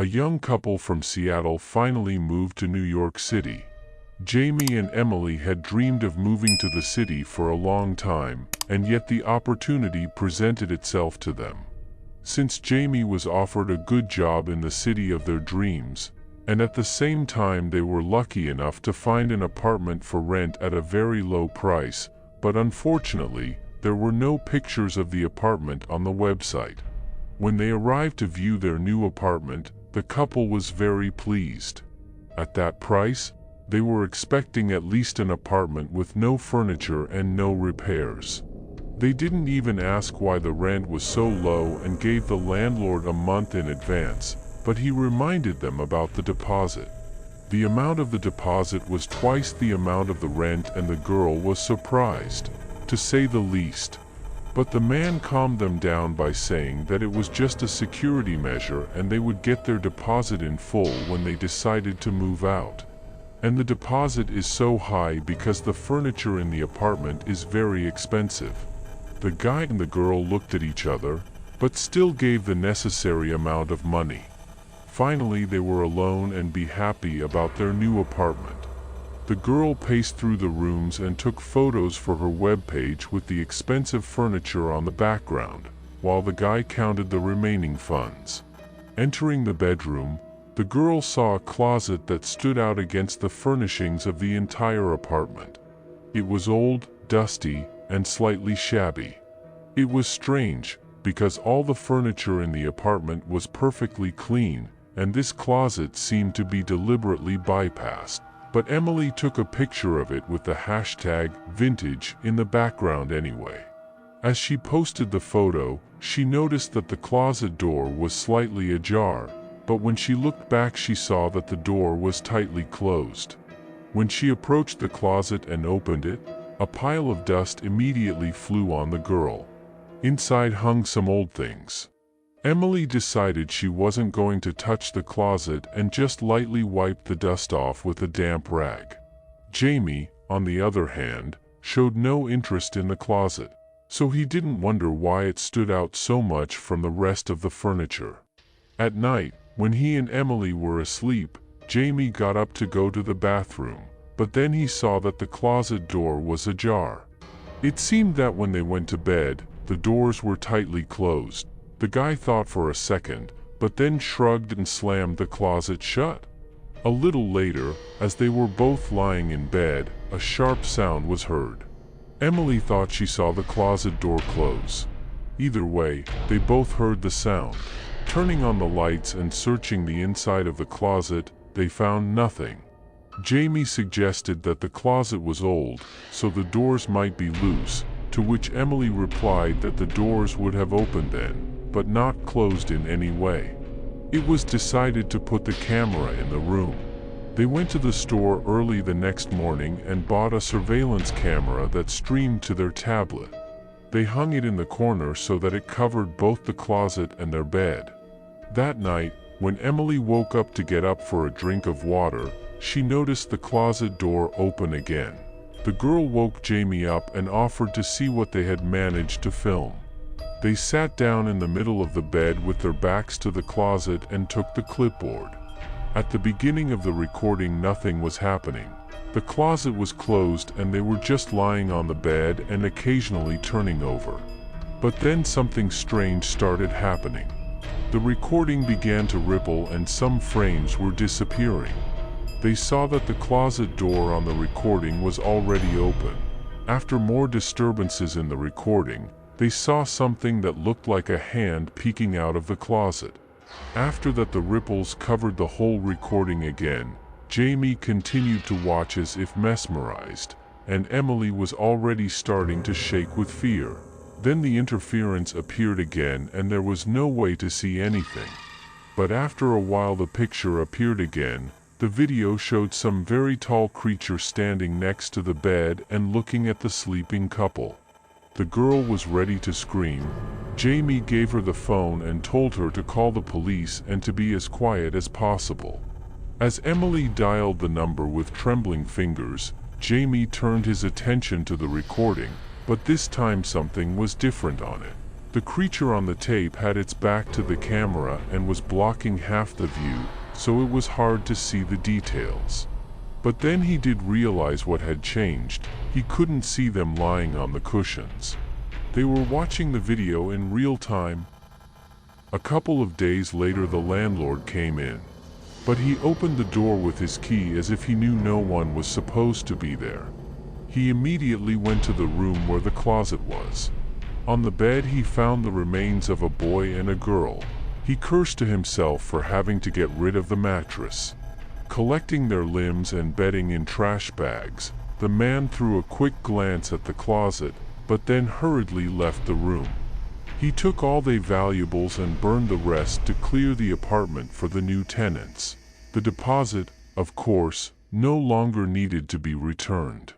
A young couple from Seattle finally moved to New York City. Jamie and Emily had dreamed of moving to the city for a long time, and yet the opportunity presented itself to them. Since Jamie was offered a good job in the city of their dreams, and at the same time they were lucky enough to find an apartment for rent at a very low price, but unfortunately, there were no pictures of the apartment on the website. When they arrived to view their new apartment, the couple was very pleased. At that price, they were expecting at least an apartment with no furniture and no repairs. They didn't even ask why the rent was so low and gave the landlord a month in advance, but he reminded them about the deposit. The amount of the deposit was twice the amount of the rent, and the girl was surprised, to say the least. But the man calmed them down by saying that it was just a security measure and they would get their deposit in full when they decided to move out. And the deposit is so high because the furniture in the apartment is very expensive. The guy and the girl looked at each other, but still gave the necessary amount of money. Finally, they were alone and be happy about their new apartment. The girl paced through the rooms and took photos for her webpage with the expensive furniture on the background, while the guy counted the remaining funds. Entering the bedroom, the girl saw a closet that stood out against the furnishings of the entire apartment. It was old, dusty, and slightly shabby. It was strange, because all the furniture in the apartment was perfectly clean, and this closet seemed to be deliberately bypassed. But Emily took a picture of it with the hashtag #vintage in the background anyway. As she posted the photo, she noticed that the closet door was slightly ajar, but when she looked back she saw that the door was tightly closed. When she approached the closet and opened it, a pile of dust immediately flew on the girl. Inside hung some old things. Emily decided she wasn't going to touch the closet and just lightly wiped the dust off with a damp rag. Jamie, on the other hand, showed no interest in the closet, so he didn't wonder why it stood out so much from the rest of the furniture. At night, when he and Emily were asleep, Jamie got up to go to the bathroom, but then he saw that the closet door was ajar. It seemed that when they went to bed, the doors were tightly closed. The guy thought for a second, but then shrugged and slammed the closet shut. A little later, as they were both lying in bed, a sharp sound was heard. Emily thought she saw the closet door close. Either way, they both heard the sound. Turning on the lights and searching the inside of the closet, they found nothing. Jamie suggested that the closet was old, so the doors might be loose, to which Emily replied that the doors would have opened then, but not closed in any way. It was decided to put the camera in the room. They went to the store early the next morning and bought a surveillance camera that streamed to their tablet. They hung it in the corner so that it covered both the closet and their bed. That night, when Emily woke up to get up for a drink of water, she noticed the closet door open again. The girl woke Jamie up and offered to see what they had managed to film. They sat down in the middle of the bed with their backs to the closet and took the clipboard. At the beginning of the recording, nothing was happening. The closet was closed and they were just lying on the bed and occasionally turning over. But then something strange started happening. The recording began to ripple and some frames were disappearing. They saw that the closet door on the recording was already open. After more disturbances in the recording, they saw something that looked like a hand peeking out of the closet. After that, the ripples covered the whole recording again. Jamie continued to watch as if mesmerized, and Emily was already starting to shake with fear. Then the interference appeared again and there was no way to see anything. But after a while the picture appeared again. The video showed some very tall creature standing next to the bed and looking at the sleeping couple. The girl was ready to scream. Jamie gave her the phone and told her to call the police and to be as quiet as possible. As Emily dialed the number with trembling fingers, Jamie turned his attention to the recording, but this time something was different on it. The creature on the tape had its back to the camera and was blocking half the view, so it was hard to see the details. But then he did realize what had changed. He couldn't see them lying on the cushions. They were watching the video in real time. A couple of days later, the landlord came in. But he opened the door with his key as if he knew no one was supposed to be there. He immediately went to the room where the closet was. On the bed he found the remains of a boy and a girl. He cursed to himself for having to get rid of the mattress. Collecting their limbs and bedding in trash bags, the man threw a quick glance at the closet, but then hurriedly left the room. He took all their valuables and burned the rest to clear the apartment for the new tenants. The deposit, of course, no longer needed to be returned.